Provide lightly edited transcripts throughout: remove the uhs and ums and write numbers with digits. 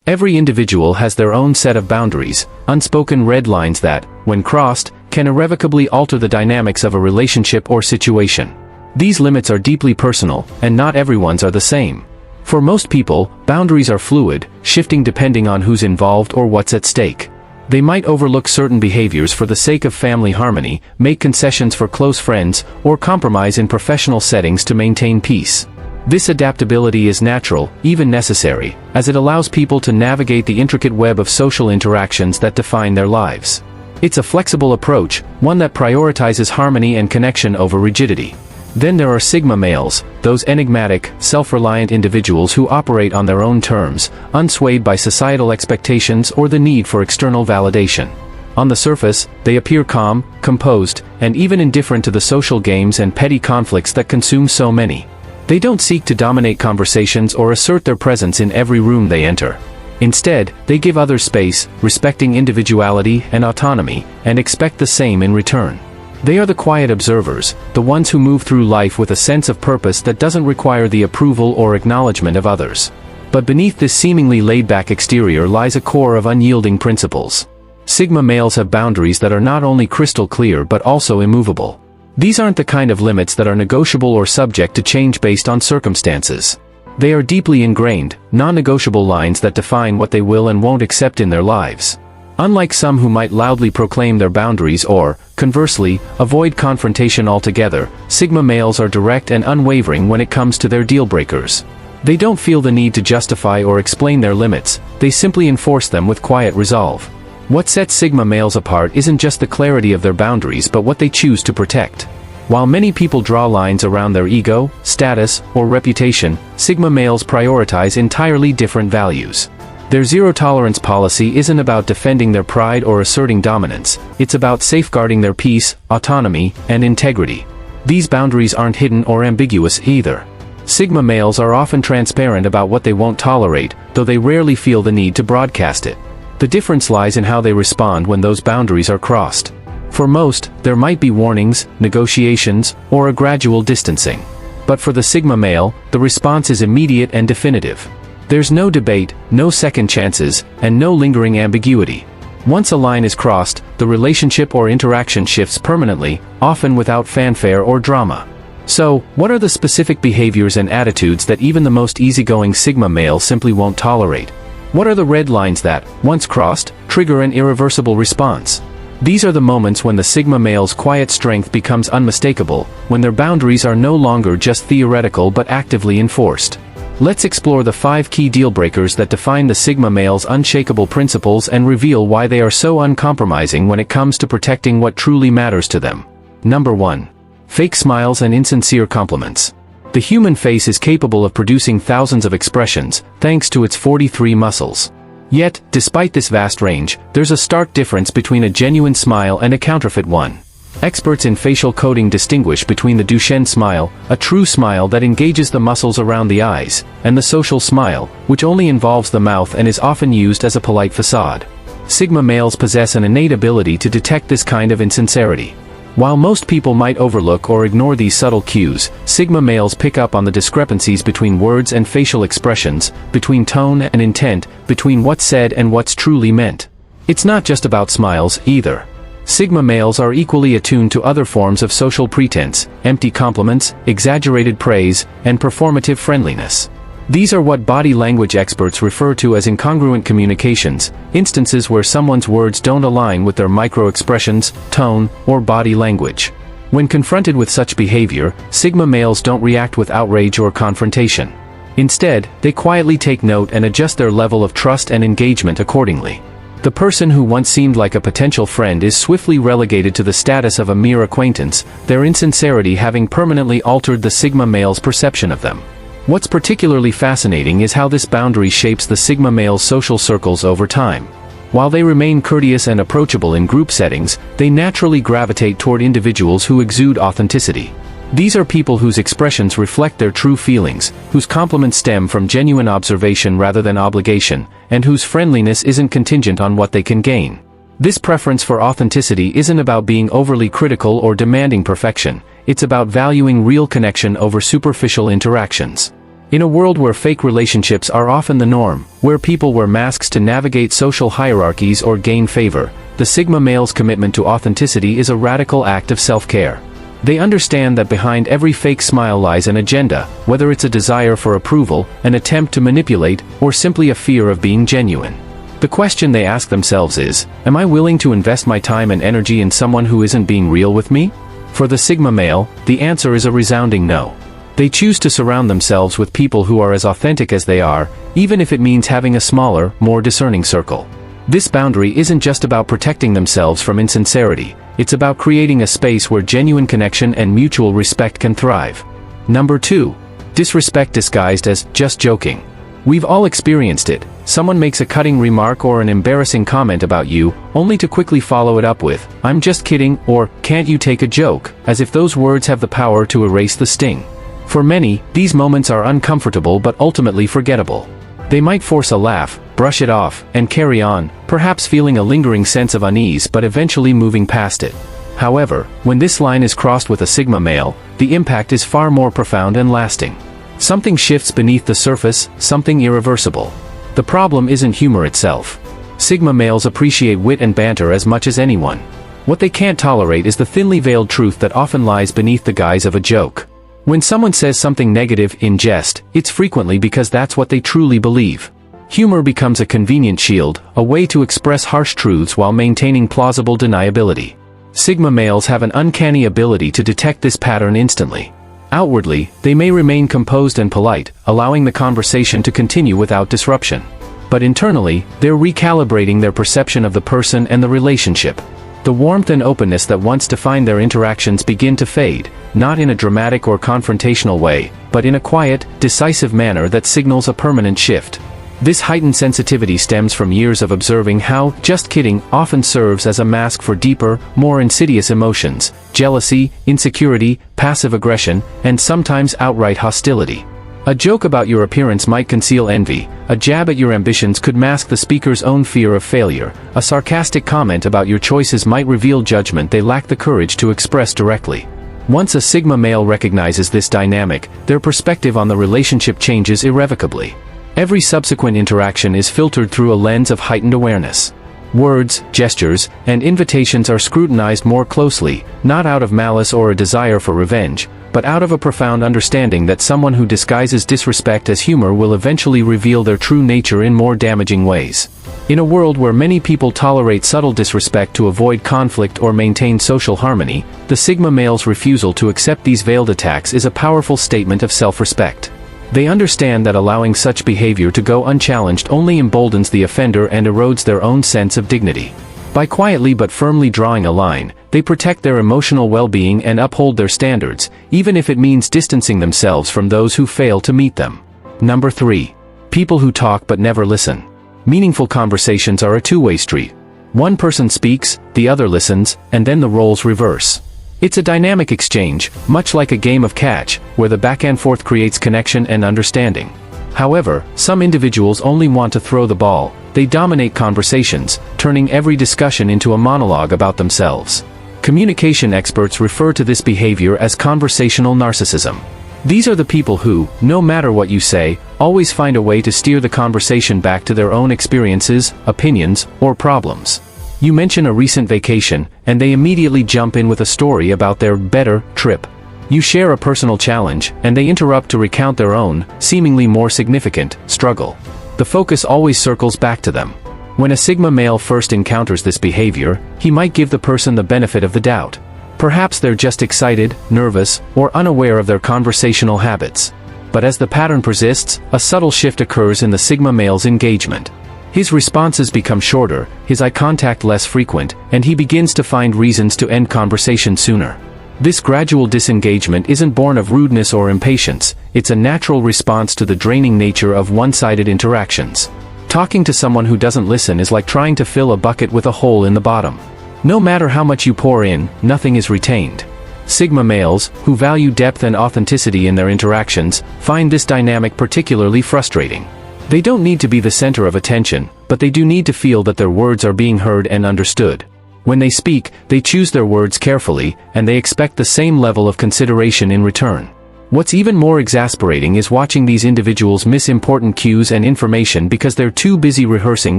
Every individual has their own set of boundaries, unspoken red lines that, when crossed, can irrevocably alter the dynamics of a relationship or situation. These limits are deeply personal, and not everyone's are the same. For most people, boundaries are fluid, shifting depending on who's involved or what's at stake. They might overlook certain behaviors for the sake of family harmony, make concessions for close friends, or compromise in professional settings to maintain peace. This adaptability is natural, even necessary, as it allows people to navigate the intricate web of social interactions that define their lives. It's a flexible approach, one that prioritizes harmony and connection over rigidity. Then there are Sigma males, those enigmatic, self-reliant individuals who operate on their own terms, unswayed by societal expectations or the need for external validation. On the surface, they appear calm, composed, and even indifferent to the social games and petty conflicts that consume so many. They don't seek to dominate conversations or assert their presence in every room they enter. Instead, they give others space, respecting individuality and autonomy, and expect the same in return. They are the quiet observers, the ones who move through life with a sense of purpose that doesn't require the approval or acknowledgement of others. But beneath this seemingly laid-back exterior lies a core of unyielding principles. Sigma males have boundaries that are not only crystal clear but also immovable. These aren't the kind of limits that are negotiable or subject to change based on circumstances. They are deeply ingrained, non-negotiable lines that define what they will and won't accept in their lives. Unlike some who might loudly proclaim their boundaries or, conversely, avoid confrontation altogether, Sigma males are direct and unwavering when it comes to their deal breakers. They don't feel the need to justify or explain their limits, they simply enforce them with quiet resolve. What sets Sigma males apart isn't just the clarity of their boundaries but what they choose to protect. While many people draw lines around their ego, status, or reputation, Sigma males prioritize entirely different values. Their zero-tolerance policy isn't about defending their pride or asserting dominance, it's about safeguarding their peace, autonomy, and integrity. These boundaries aren't hidden or ambiguous either. Sigma males are often transparent about what they won't tolerate, though they rarely feel the need to broadcast it. The difference lies in how they respond when those boundaries are crossed. For most, there might be warnings, negotiations, or a gradual distancing. But for the Sigma male, the response is immediate and definitive. There's no debate, no second chances, and no lingering ambiguity. Once a line is crossed, the relationship or interaction shifts permanently, often without fanfare or drama. So, what are the specific behaviors and attitudes that even the most easygoing Sigma male simply won't tolerate? What are the red lines that, once crossed, trigger an irreversible response? These are the moments when the Sigma male's quiet strength becomes unmistakable, when their boundaries are no longer just theoretical but actively enforced. Let's explore the 5 key deal breakers that define the Sigma male's unshakable principles and reveal why they are so uncompromising when it comes to protecting what truly matters to them. Number 1. Fake smiles and insincere compliments. The human face is capable of producing thousands of expressions, thanks to its 43 muscles. Yet, despite this vast range, there's a stark difference between a genuine smile and a counterfeit one. Experts in facial coding distinguish between the Duchenne smile, a true smile that engages the muscles around the eyes, and the social smile, which only involves the mouth and is often used as a polite facade. Sigma males possess an innate ability to detect this kind of insincerity. While most people might overlook or ignore these subtle cues, Sigma males pick up on the discrepancies between words and facial expressions, between tone and intent, between what's said and what's truly meant. It's not just about smiles, either. Sigma males are equally attuned to other forms of social pretense, empty compliments, exaggerated praise, and performative friendliness. These are what body language experts refer to as incongruent communications, instances where someone's words don't align with their micro-expressions, tone, or body language. When confronted with such behavior, Sigma males don't react with outrage or confrontation. Instead, they quietly take note and adjust their level of trust and engagement accordingly. The person who once seemed like a potential friend is swiftly relegated to the status of a mere acquaintance, their insincerity having permanently altered the Sigma male's perception of them. What's particularly fascinating is how this boundary shapes the Sigma male's social circles over time. While they remain courteous and approachable in group settings, they naturally gravitate toward individuals who exude authenticity. These are people whose expressions reflect their true feelings, whose compliments stem from genuine observation rather than obligation, and whose friendliness isn't contingent on what they can gain. This preference for authenticity isn't about being overly critical or demanding perfection, it's about valuing real connection over superficial interactions. In a world where fake relationships are often the norm, where people wear masks to navigate social hierarchies or gain favor, the Sigma male's commitment to authenticity is a radical act of self-care. They understand that behind every fake smile lies an agenda, whether it's a desire for approval, an attempt to manipulate, or simply a fear of being genuine. The question they ask themselves is, am I willing to invest my time and energy in someone who isn't being real with me? For the Sigma male, the answer is a resounding no. They choose to surround themselves with people who are as authentic as they are, even if it means having a smaller, more discerning circle. This boundary isn't just about protecting themselves from insincerity, it's about creating a space where genuine connection and mutual respect can thrive. Number 2. Disrespect disguised as just joking. We've all experienced it. Someone makes a cutting remark or an embarrassing comment about you, only to quickly follow it up with, "I'm just kidding," or "Can't you take a joke," as if those words have the power to erase the sting. For many, these moments are uncomfortable but ultimately forgettable. They might force a laugh, brush it off, and carry on, perhaps feeling a lingering sense of unease but eventually moving past it. However, when this line is crossed with a Sigma male, the impact is far more profound and lasting. Something shifts beneath the surface, something irreversible. The problem isn't humor itself. Sigma males appreciate wit and banter as much as anyone. What they can't tolerate is the thinly veiled truth that often lies beneath the guise of a joke. When someone says something negative in jest, it's frequently because that's what they truly believe. Humor becomes a convenient shield, a way to express harsh truths while maintaining plausible deniability. Sigma males have an uncanny ability to detect this pattern instantly. Outwardly, they may remain composed and polite, allowing the conversation to continue without disruption. But internally, they're recalibrating their perception of the person and the relationship. The warmth and openness that once defined their interactions begin to fade, not in a dramatic or confrontational way, but in a quiet, decisive manner that signals a permanent shift. This heightened sensitivity stems from years of observing how "just kidding" often serves as a mask for deeper, more insidious emotions: jealousy, insecurity, passive aggression, and sometimes outright hostility. A joke about your appearance might conceal envy, a jab at your ambitions could mask the speaker's own fear of failure, a sarcastic comment about your choices might reveal judgment they lack the courage to express directly. Once a Sigma male recognizes this dynamic, their perspective on the relationship changes irrevocably. Every subsequent interaction is filtered through a lens of heightened awareness. Words, gestures, and invitations are scrutinized more closely, not out of malice or a desire for revenge, but out of a profound understanding that someone who disguises disrespect as humor will eventually reveal their true nature in more damaging ways. In a world where many people tolerate subtle disrespect to avoid conflict or maintain social harmony, the Sigma male's refusal to accept these veiled attacks is a powerful statement of self-respect. They understand that allowing such behavior to go unchallenged only emboldens the offender and erodes their own sense of dignity. By quietly but firmly drawing a line, they protect their emotional well-being and uphold their standards, even if it means distancing themselves from those who fail to meet them. Number 3. People who talk but never listen. Meaningful conversations are a two-way street. One person speaks, the other listens, and then the roles reverse. It's a dynamic exchange, much like a game of catch, where the back and forth creates connection and understanding. However, some individuals only want to throw the ball. They dominate conversations, turning every discussion into a monologue about themselves. Communication experts refer to this behavior as conversational narcissism. These are the people who, no matter what you say, always find a way to steer the conversation back to their own experiences, opinions, or problems. You mention a recent vacation, and they immediately jump in with a story about their better trip. You share a personal challenge, and they interrupt to recount their own, seemingly more significant, struggle. The focus always circles back to them. When a Sigma male first encounters this behavior, he might give the person the benefit of the doubt. Perhaps they're just excited, nervous, or unaware of their conversational habits. But as the pattern persists, a subtle shift occurs in the Sigma male's engagement. His responses become shorter, his eye contact less frequent, and he begins to find reasons to end conversation sooner. This gradual disengagement isn't born of rudeness or impatience, it's a natural response to the draining nature of one-sided interactions. Talking to someone who doesn't listen is like trying to fill a bucket with a hole in the bottom. No matter how much you pour in, nothing is retained. Sigma males, who value depth and authenticity in their interactions, find this dynamic particularly frustrating. They don't need to be the center of attention, but they do need to feel that their words are being heard and understood. When they speak, they choose their words carefully, and they expect the same level of consideration in return. What's even more exasperating is watching these individuals miss important cues and information because they're too busy rehearsing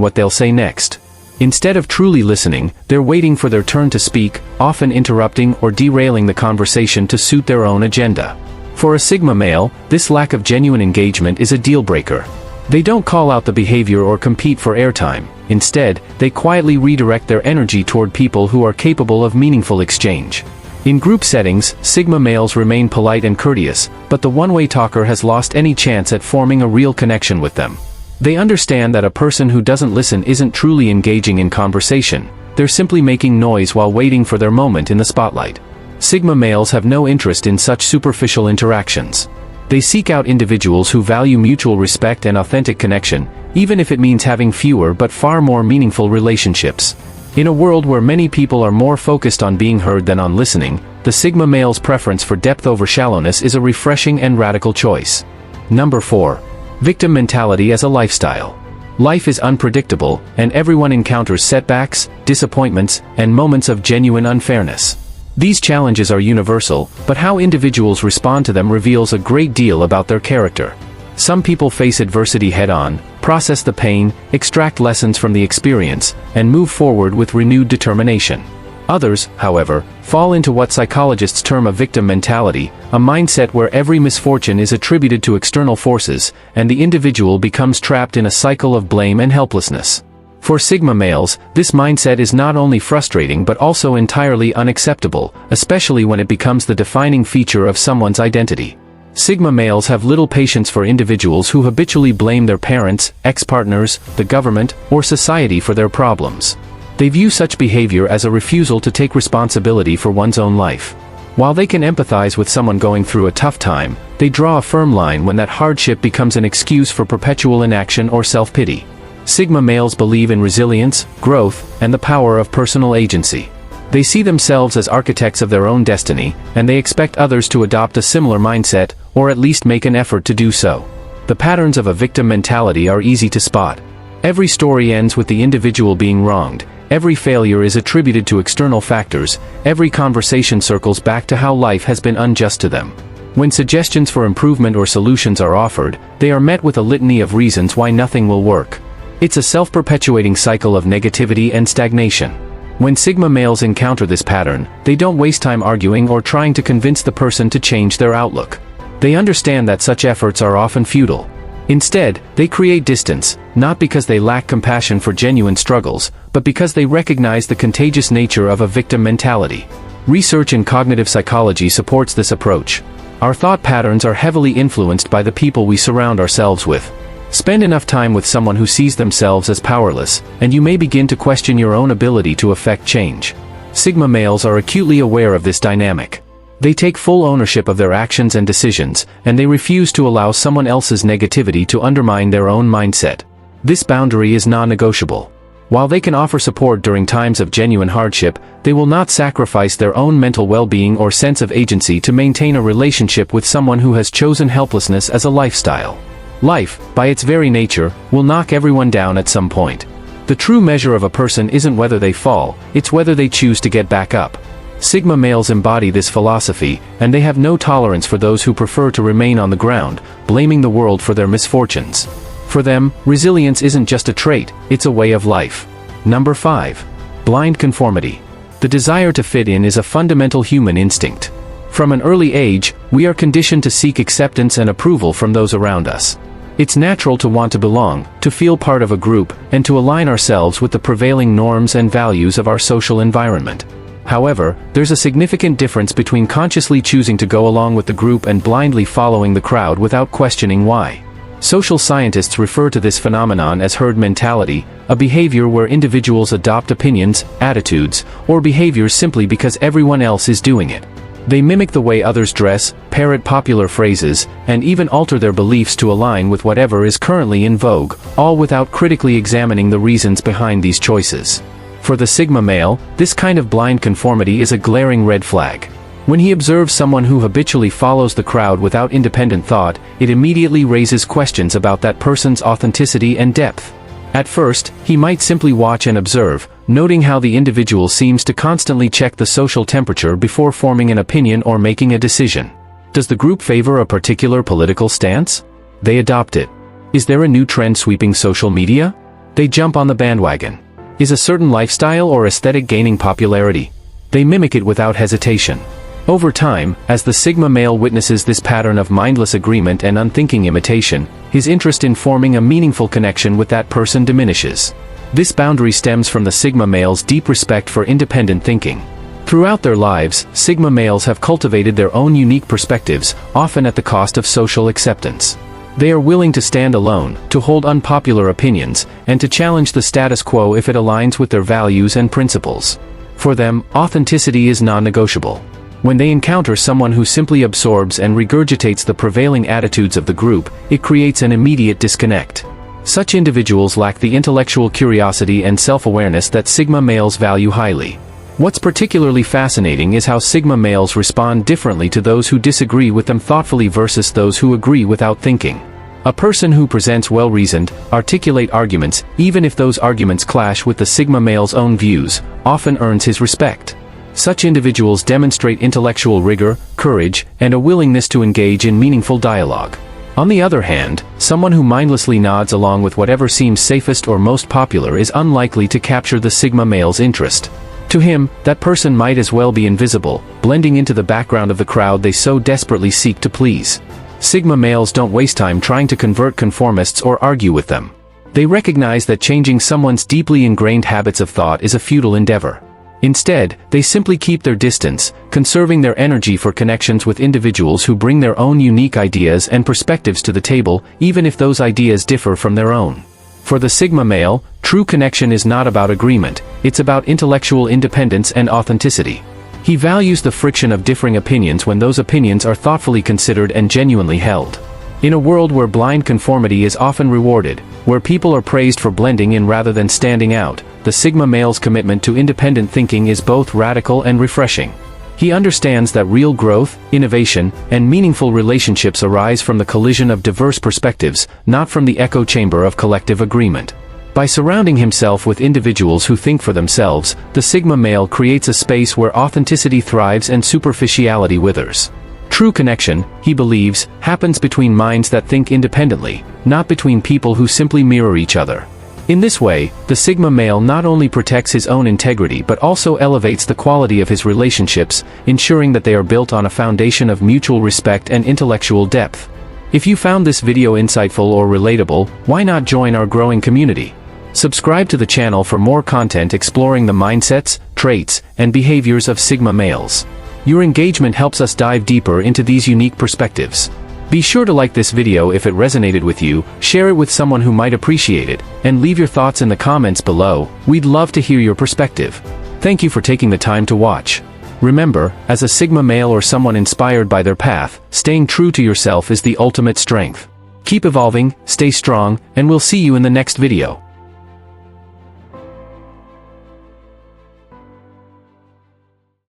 what they'll say next. Instead of truly listening, they're waiting for their turn to speak, often interrupting or derailing the conversation to suit their own agenda. For a Sigma male, this lack of genuine engagement is a deal-breaker. They don't call out the behavior or compete for airtime. Instead, they quietly redirect their energy toward people who are capable of meaningful exchange. In group settings, Sigma males remain polite and courteous, but the one-way talker has lost any chance at forming a real connection with them. They understand that a person who doesn't listen isn't truly engaging in conversation. They're simply making noise while waiting for their moment in the spotlight. Sigma males have no interest in such superficial interactions. They seek out individuals who value mutual respect and authentic connection, even if it means having fewer but far more meaningful relationships. In a world where many people are more focused on being heard than on listening, the Sigma male's preference for depth over shallowness is a refreshing and radical choice. Number 4. Victim mentality as a lifestyle. Life is unpredictable, and everyone encounters setbacks, disappointments, and moments of genuine unfairness. These challenges are universal, but how individuals respond to them reveals a great deal about their character. Some people face adversity head-on, process the pain, extract lessons from the experience, and move forward with renewed determination. Others, however, fall into what psychologists term a victim mentality, a mindset where every misfortune is attributed to external forces, and the individual becomes trapped in a cycle of blame and helplessness. For Sigma males, this mindset is not only frustrating but also entirely unacceptable, especially when it becomes the defining feature of someone's identity. Sigma males have little patience for individuals who habitually blame their parents, ex-partners, the government, or society for their problems. They view such behavior as a refusal to take responsibility for one's own life. While they can empathize with someone going through a tough time, they draw a firm line when that hardship becomes an excuse for perpetual inaction or self-pity. Sigma males believe in resilience, growth, and the power of personal agency. They see themselves as architects of their own destiny, and they expect others to adopt a similar mindset, or at least make an effort to do so. The patterns of a victim mentality are easy to spot. Every story ends with the individual being wronged. Every failure is attributed to external factors. Every conversation circles back to how life has been unjust to them. When suggestions for improvement or solutions are offered, they are met with a litany of reasons why nothing will work. It's a self-perpetuating cycle of negativity and stagnation. When Sigma males encounter this pattern, they don't waste time arguing or trying to convince the person to change their outlook. They understand that such efforts are often futile. Instead, they create distance, not because they lack compassion for genuine struggles, but because they recognize the contagious nature of a victim mentality. Research in cognitive psychology supports this approach. Our thought patterns are heavily influenced by the people we surround ourselves with. Spend enough time with someone who sees themselves as powerless, and you may begin to question your own ability to affect change. Sigma males are acutely aware of this dynamic. They take full ownership of their actions and decisions, and they refuse to allow someone else's negativity to undermine their own mindset. This boundary is non-negotiable. While they can offer support during times of genuine hardship, they will not sacrifice their own mental well-being or sense of agency to maintain a relationship with someone who has chosen helplessness as a lifestyle. Life, by its very nature, will knock everyone down at some point. The true measure of a person isn't whether they fall, it's whether they choose to get back up. Sigma males embody this philosophy, and they have no tolerance for those who prefer to remain on the ground, blaming the world for their misfortunes. For them, resilience isn't just a trait, it's a way of life. Number 5. Blind conformity. The desire to fit in is a fundamental human instinct. From an early age, we are conditioned to seek acceptance and approval from those around us. It's natural to want to belong, to feel part of a group, and to align ourselves with the prevailing norms and values of our social environment. However, there's a significant difference between consciously choosing to go along with the group and blindly following the crowd without questioning why. Social scientists refer to this phenomenon as herd mentality, a behavior where individuals adopt opinions, attitudes, or behaviors simply because everyone else is doing it. They mimic the way others dress, parrot popular phrases, and even alter their beliefs to align with whatever is currently in vogue, all without critically examining the reasons behind these choices. For the Sigma male, this kind of blind conformity is a glaring red flag. When he observes someone who habitually follows the crowd without independent thought, it immediately raises questions about that person's authenticity and depth. At first, he might simply watch and observe, noting how the individual seems to constantly check the social temperature before forming an opinion or making a decision. Does the group favor a particular political stance? They adopt it. Is there a new trend sweeping social media? They jump on the bandwagon. Is a certain lifestyle or aesthetic gaining popularity? They mimic it without hesitation. Over time, as the Sigma male witnesses this pattern of mindless agreement and unthinking imitation, his interest in forming a meaningful connection with that person diminishes. This boundary stems from the Sigma male's deep respect for independent thinking. Throughout their lives, Sigma males have cultivated their own unique perspectives, often at the cost of social acceptance. They are willing to stand alone, to hold unpopular opinions, and to challenge the status quo if it aligns with their values and principles. For them, authenticity is non-negotiable. When they encounter someone who simply absorbs and regurgitates the prevailing attitudes of the group, it creates an immediate disconnect. Such individuals lack the intellectual curiosity and self-awareness that Sigma males value highly. What's particularly fascinating is how Sigma males respond differently to those who disagree with them thoughtfully versus those who agree without thinking. A person who presents well-reasoned, articulate arguments, even if those arguments clash with the Sigma male's own views, often earns his respect. Such individuals demonstrate intellectual rigor, courage, and a willingness to engage in meaningful dialogue. On the other hand, someone who mindlessly nods along with whatever seems safest or most popular is unlikely to capture the Sigma male's interest. To him, that person might as well be invisible, blending into the background of the crowd they so desperately seek to please. Sigma males don't waste time trying to convert conformists or argue with them. They recognize that changing someone's deeply ingrained habits of thought is a futile endeavor. Instead, they simply keep their distance, conserving their energy for connections with individuals who bring their own unique ideas and perspectives to the table, even if those ideas differ from their own. For the Sigma male, true connection is not about agreement, it's about intellectual independence and authenticity. He values the friction of differing opinions when those opinions are thoughtfully considered and genuinely held. In a world where blind conformity is often rewarded, where people are praised for blending in rather than standing out, the Sigma male's commitment to independent thinking is both radical and refreshing. He understands that real growth, innovation, and meaningful relationships arise from the collision of diverse perspectives, not from the echo chamber of collective agreement. By surrounding himself with individuals who think for themselves, the Sigma male creates a space where authenticity thrives and superficiality withers. True connection, he believes, happens between minds that think independently, not between people who simply mirror each other. In this way, the Sigma male not only protects his own integrity but also elevates the quality of his relationships, ensuring that they are built on a foundation of mutual respect and intellectual depth. If you found this video insightful or relatable, why not join our growing community? Subscribe to the channel for more content exploring the mindsets, traits, and behaviors of Sigma males. Your engagement helps us dive deeper into these unique perspectives. Be sure to like this video if it resonated with you, share it with someone who might appreciate it, and leave your thoughts in the comments below. We'd love to hear your perspective. Thank you for taking the time to watch. Remember, as a Sigma male or someone inspired by their path, staying true to yourself is the ultimate strength. Keep evolving, stay strong, and we'll see you in the next video.